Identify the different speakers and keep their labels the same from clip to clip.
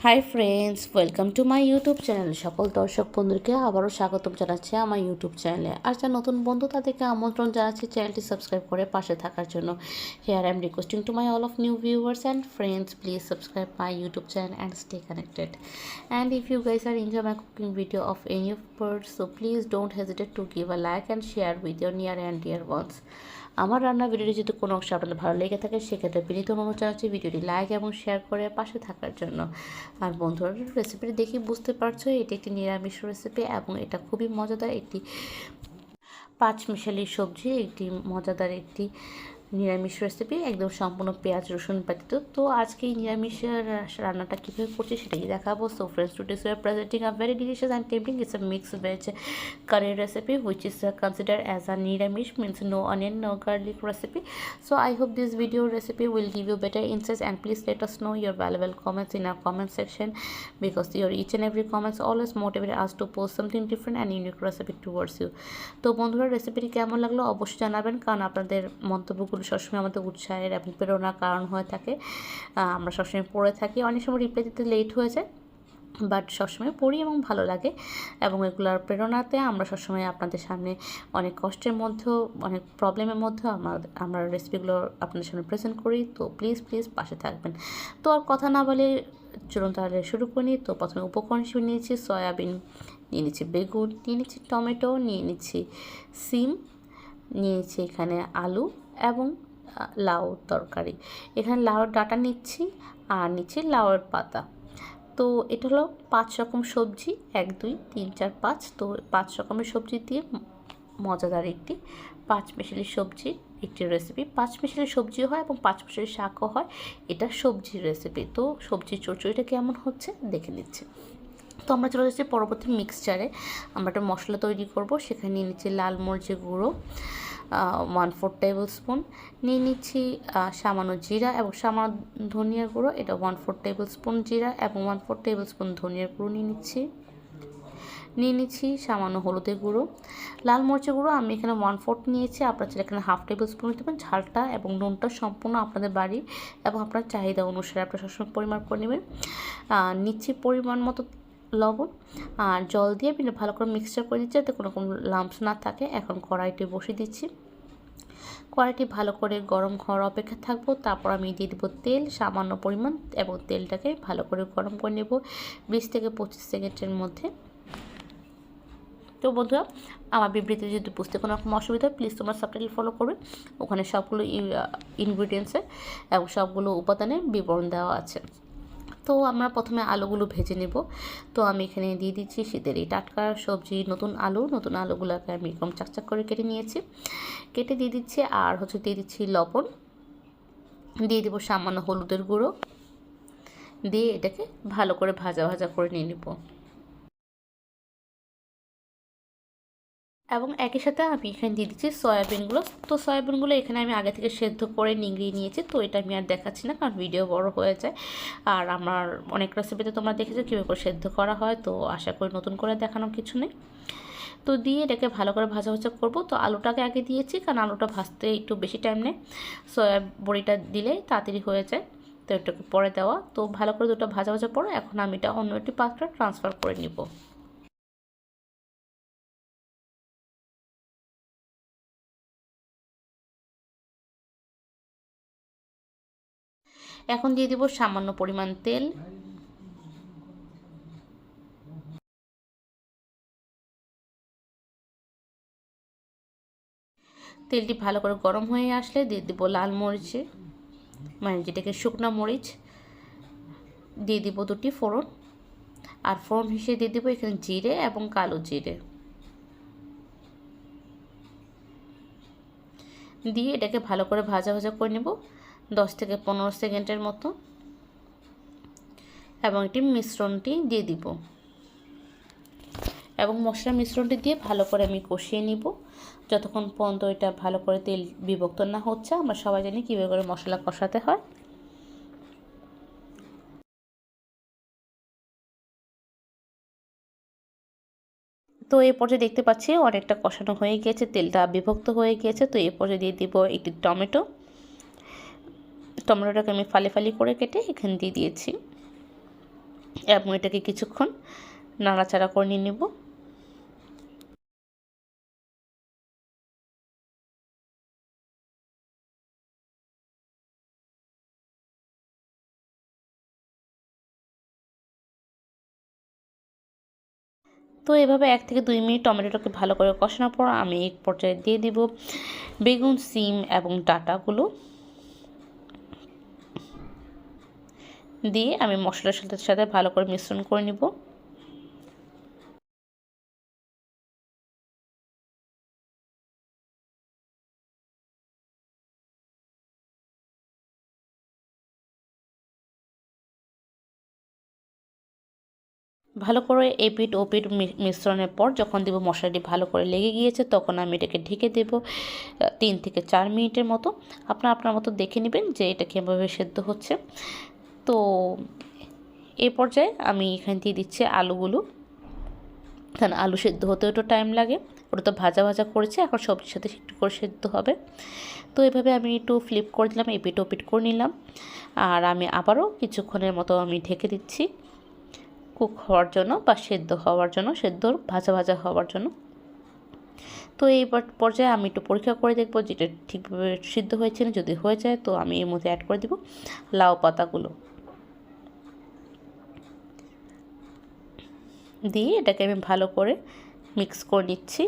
Speaker 1: Hi friends, welcome to my YouTube channel. সকল দর্শক বন্ধুকে আবারও স্বাগতম জানাচ্ছি আমার ইউটিউব চ্যানেলে। আর যারা নতুন বন্ধু তাদেরকে আমন্ত্রণ জানাচ্ছি চ্যানেলটি সাবস্ক্রাইব করে পাশে থাকার জন্য। Here I am requesting to my all of new viewers and friends, please subscribe my YouTube channel and stay connected. And if you guys are enjoying my cooking video of any of birds, so please don't hesitate to give a like and share with your near and dear ones. আমার রান্না ভিডিওটি যদি কোনো অংশ আপনাদের ভালো লেগে থাকে সেক্ষেত্রে বিনীত অনুরোধ জানাচ্ছি ভিডিওটি লাইক এবং শেয়ার করে পাশে থাকার জন্য। আর বন্ধুরা, রেসিপিটি দেখে বুঝতে পারছো এটি একটি নিরামিষ রেসিপি এবং এটা খুবই মজাদার একটি পাঁচমিশালি সবজি, একটি মজাদার একটি নিরামিষ রেসিপি, একদম সম্পূর্ণ পেঁয়াজ রসুন ব্যতীত। তো আজকে এই নিরামিষ রান্নাটা কীভাবে করছি সেটাই দেখাবো। So friends, today's we are presenting a very delicious and tempting, it's a mixed veg curry recipe which is considered as a niramish, means no onion no garlic recipe. So I hope this video recipe will give you better insights, and please let us know your valuable comments in our comment section, because your each and every comments always motivate us to post something different and unique recipe towards you. তো বন্ধুরা, রেসিপিটি কেমন লাগলো অবশ্যই জানাবেন, কারণ আপনাদের মন্তব্যগুলো সবসময় আমাদের উৎসাহের এবং প্রেরণার কারণ হয়ে থাকে। আমরা সবসময় পড়ে থাকি, অনেক সময় রিপ্লাই দিতে লেট হয়ে যায়, বাট সবসময় পড়ি এবং ভালো লাগে, এবং এগুলোর প্রেরণাতে আমরা সবসময় আপনাদের সামনে অনেক কষ্টের মধ্যেও অনেক প্রবলেমের মধ্যেও আমরা রেসিপিগুলো আপনাদের সামনে প্রেজেন্ট করি। তো প্লিজ পাশে থাকবেন। তো আর কথা না বলে চলুন তাহলে শুরু করি। তো প্রথমে উপকরণ হিসেবে নিয়েছি সয়াবিন, নিয়ে নিচ্ছি বেগুন, নিয়ে নিচ্ছি টমেটো, নিয়ে নিচ্ছি সিম, নিয়ে নিচ্ছি এখানে আলু এবং লাউ তরকারি। এখানে লাউর ডাঁটা নিচ্ছি আর নিচ্ছি লাউয়ের পাতা। তো এটা হলো 5 রকম সবজি, 1 2 3 4 5। তো 5 রকমের সবজি দিয়ে মজাদার একটি পাঁচমিশালি সবজির একটি রেসিপি। পাঁচমিশালি সবজিও হয় এবং পাঁচমিশালি শাকও হয়, এটা সবজির রেসিপি। তো সবজির চচ্চড়িটা কেমন হচ্ছে দেখে নিচ্ছি। তো আমরা চলে যাচ্ছি পরবর্তী মিক্সচারে। আমরা একটা মশলা তৈরি করব। সেখানে নিয়ে নিচ্ছি লাল মরিচের গুঁড়ো 1/4 টেবিল স্পুন, নিয়ে নিচ্ছি সামান্য জিরা এবং সামান্য ধনিয়ার গুঁড়ো, এটা 1/4 টেবিল স্পুন জিরা এবং 1/4 টেবিল স্পুন ধনিয়ার গুঁড়ো নিয়ে নিচ্ছি সামান্য হলুদের গুঁড়ো। লাল মরিচের গুঁড়ো আমি এখানে 1/4 নিয়েছি, আপনারা চাইলে এখানে 1/2 টেবিল স্পুন নিতে পারেন। ঝালটা এবং নুনটা সম্পূর্ণ আপনাদের বাড়ির এবং আপনার চাহিদা অনুসারে আপনারা সবসময় পরিমাপ করে নেবেন। নিচ্ছি পরিমাণ মতো লবণ, আর জল দিয়ে ভালো করে মিক্সচার করে দিচ্ছি যাতে কোনো রকম লাম্পস না থাকে। এখন কড়াইটি বসিয়ে দিচ্ছি। কড়াইটি ভালো করে গরম হওয়ার অপেক্ষা থাকবো। তারপর আমি দিয়ে দেবো তেল সামান্য পরিমাণ, এবং তেলটাকে ভালো করে গরম করে নেব 20 থেকে 25 সেকেন্ডের মধ্যে। তো বন্ধুরা, আমার বিবৃতি যদি বুঝতে কোনো রকম অসুবিধা হয় প্লিজ তোমার সাবটাইটেল ফলো করবে, ওখানে সবগুলো ইনগ্রিডিয়েন্টসের এবং সবগুলো উপাদানের বিবরণ দেওয়া আছে। তো আমরা প্রথমে আলুগুলো ভেজে নেব। তো আমি এখানে দিয়ে দিচ্ছি শীতের এই টাটকা সবজি নতুন আলুগুলোকে আমি এরকম চাকচাক করে কেটে নিয়েছি, কেটে দিয়ে দিচ্ছি। আর দিয়ে দিচ্ছি লবণ, দিয়ে দেবো সামান্য হলুদের গুঁড়ো, দিয়ে এটাকে ভালো করে ভাজা করে নিয়ে নেব। এবং একই সাথে আমি এখানে দিয়ে দিচ্ছি সয়াবিনগুলো। তো সয়াবিনগুলো এখানে আমি আগে থেকে সেদ্ধ করে নিংড়িয়ে নিয়েছি। তো এটা আমি আর দেখাচ্ছি না, কারণ ভিডিও বড় হয়ে যায়। আর আমার অনেক রেসিপিতে তোমরা দেখেছো কীভাবে করে সেদ্ধ করা হয়, তো আশা করি নতুন করে দেখানোর কিছু নেই। তো দিয়ে এটাকে ভালো করে ভাজা করব। তো আলুটাকে আগে দিয়েছি, কারণ আলুটা ভাজতে একটু বেশি টাইম নেয়, সয়া বড়িটা দিলে তাড়াতাড়ি হয়ে যায়। তো এটাকে পরে দেওয়া। তো ভালো করে দুটো ভাজা পরে এখন আমি এটা অন্য একটি পাত্রে ট্রান্সফার করে নিব। এখন দিয়ে দিব সামান্য পরিমাণ তেল, তেলটি ভালো করে গরম হয়ে আসলে দিয়ে দিব লাল মরিচে, মানে যেটাকে শুকনো মরিচ, দিয়ে দিব 2টি ফোড়ন। আর ফোড়ন হিসেবে দিয়ে দিব এখানে জিরে এবং কালো জিরে, দিয়ে এটাকে ভালো করে ভাজা করে নেব 10 থেকে 15 সেকেন্ডের মতো। এবং এটি মিশ্রণটি দিয়ে দিব, এবং মশলা মিশ্রণটি দিয়ে ভালো করে আমি কষিয়ে নিব যতক্ষণ পর্যন্ত এটা ভালো করে তেল বিভক্ত না হচ্ছে। আমরা সবাই জানি কীভাবে করে মশলা কষাতে হয়। তো এই পর্যায়ে দেখতে পাচ্ছি অনেকটা কষানো হয়ে গিয়েছে, তেলটা বিভক্ত হয়ে গিয়েছে। তো এই পর্যায়ে দিয়ে দিব একটি টমেটোটাকে আমি ফালি করে কেটে এখানে দিয়ে দিয়েছি। এবং এটাকে কিছুক্ষণ নাড়াচাড়া করে নিয়ে নেব। তো এভাবে 1 থেকে 2 মিনিট টমেটোটাকে ভালো করে কষানোর পর আমি এক পর্যায়ে দিয়ে দিব বেগুন, সিম এবং ডাঁটাগুলো। দিয়ে আমি মশলার সাথে সাথে ভালো করে মিশ্রণ করে নিব। ভালো করে এপিঠ ওপিঠ মিশ্রণের পর যখন দেব মশলাটি ভালো করে লেগে গিয়েছে, তখন আমি এটাকে ঢেকে দেব 3 থেকে 4 মিনিটের মতো। আপনার মতো দেখে নেবেন যে এটা কীভাবে সেদ্ধ হচ্ছে। তো এই পর্যায়ে আমি এখানে দিয়ে দিচ্ছি আলুগুলো, কারণ আলু সেদ্ধ হতে একটু টাইম লাগে। ওটা তো ভাজা ভাজা করেছে, এখন সবজির সাথে একটু করে সেদ্ধ হবে। তো এভাবে আমি একটু ফ্লিপ করে দিলাম, এপিঠ ওপিঠ করে নিলাম। আর আমি আবারও কিছুক্ষণের মতো আমি ঢেকে দিচ্ছি কুক হওয়ার জন্য বা সেদ্ধ হওয়ার জন্য, ভাজা ভাজা হওয়ার জন্য। তো এই পর্যায়ে আমি একটু পরীক্ষা করে দেখব যেটা ঠিকভাবে সিদ্ধ হয়েছে না। যদি হয়ে যায় তো আমি এর মধ্যে অ্যাড করে দেব লাউ পাতাগুলো, দিয়ে এটাকে আমি ভালো করে মিক্স করে নিচ্ছি।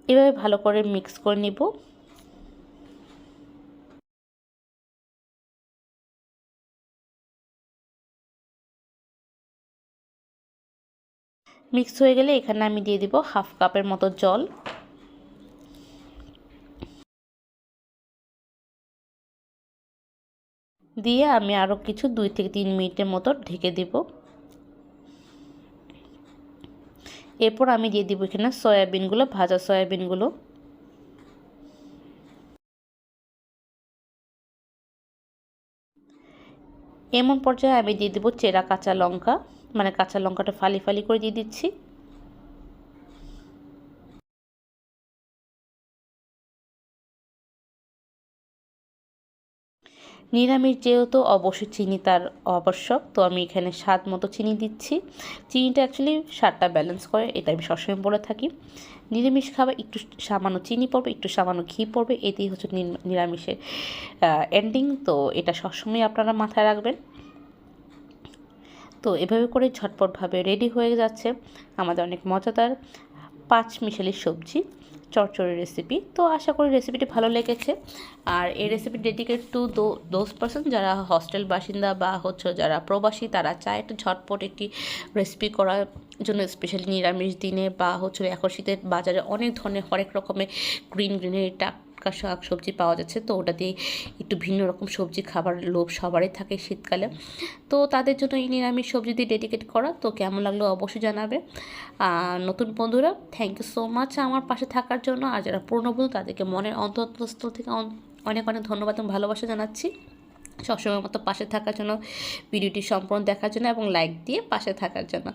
Speaker 1: এভাবে ভালো করে মিক্স করে নিব। মিক্স হয়ে গেলে এখানে আমি দিয়ে দিব হাফ কাপের মতো জল। দিয়ে আমি আরও কিছু 2 থেকে 3 মিনিটের মতো ঢেকে দেব। এরপর আমি দিয়ে দিব এখানে সয়াবিনগুলো, ভাজা সয়াবিনগুলো। এমন পর্যায়ে আমি দিয়ে দেব চেরা কাঁচা লঙ্কা, মানে কাঁচা লঙ্কাটা ফালি ফালি করে দিয়ে দিচ্ছি। নিরামিষ যেহেতু অবশ্যই চিনি তার আবশ্যক, তো আমি এখানে স্বাদ মতো চিনি দিচ্ছি। চিনিটা অ্যাকচুয়ালি স্বাদটা ব্যালেন্স করে, এটা আমি সবসময় বলে থাকি। নিরামিষ খাবার একটু সামান্য চিনি পড়বে, একটু সামান্য ঘি পড়বে, এতেই হচ্ছে নিরামিষের এন্ডিং। তো এটা সবসময় আপনারা মাথায় রাখবেন। তো এভাবে করে ঝটপটভাবে রেডি হয়ে যাচ্ছে আমাদের অনেক মজাদার 5 মিশালি সবজি চচ্চড়ি রেসিপি। তো আশা করি রেসিপিটি ভালো লেগেছে। আর এই recipe dedicate to those person যারা হস্টেল বাসিন্দা বা হচ্ছে যারা প্রবাসী, তারা চায় একটু ঝটপট একটি রেসিপি করার জন্য, স্পেশালি নিরামিষ দিনে বা হচ্ছে এখন শীতের বাজারে অনেক ধরনের হরেক রকমের গ্রিনের টাটকা শাক সবজি পাওয়া যাচ্ছে। তো ওটা দিয়ে একটু ভিন্ন রকম সবজি খাবার লোভ সবারই থাকে শীতকালে। তো তাদের জন্য এই নিরামিষ সবজি দিয়ে ডেডিকেট করা। তো কেমন লাগলো অবশ্যই জানাবে। আর নতুন বন্ধুরা, থ্যাংক ইউ সো মাচ আমার পাশে থাকার জন্য। আর যারা পুরনো বন্ধু, তাদেরকে মনের অন্তঃস্থল থেকে অনেক অনেক ধন্যবাদ এবং ভালোবাসা জানাচ্ছি সবসময় মতো পাশে থাকার জন্য, ভিডিওটি সম্পূর্ণ দেখার জন্য এবং লাইক দিয়ে পাশে থাকার জন্য।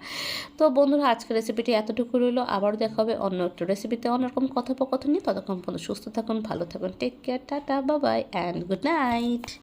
Speaker 1: তো বন্ধুরা, আজকের রেসিপিটি এতটুকু রইলো। আবারও দেখা হবে অন্য একটু রেসিপিতে, অন্যরকম কথোপকথন নিয়ে। ততক্ষণ পর্যন্ত সুস্থ থাকুন, ভালো থাকুন, take care, tata, bye bye and good night.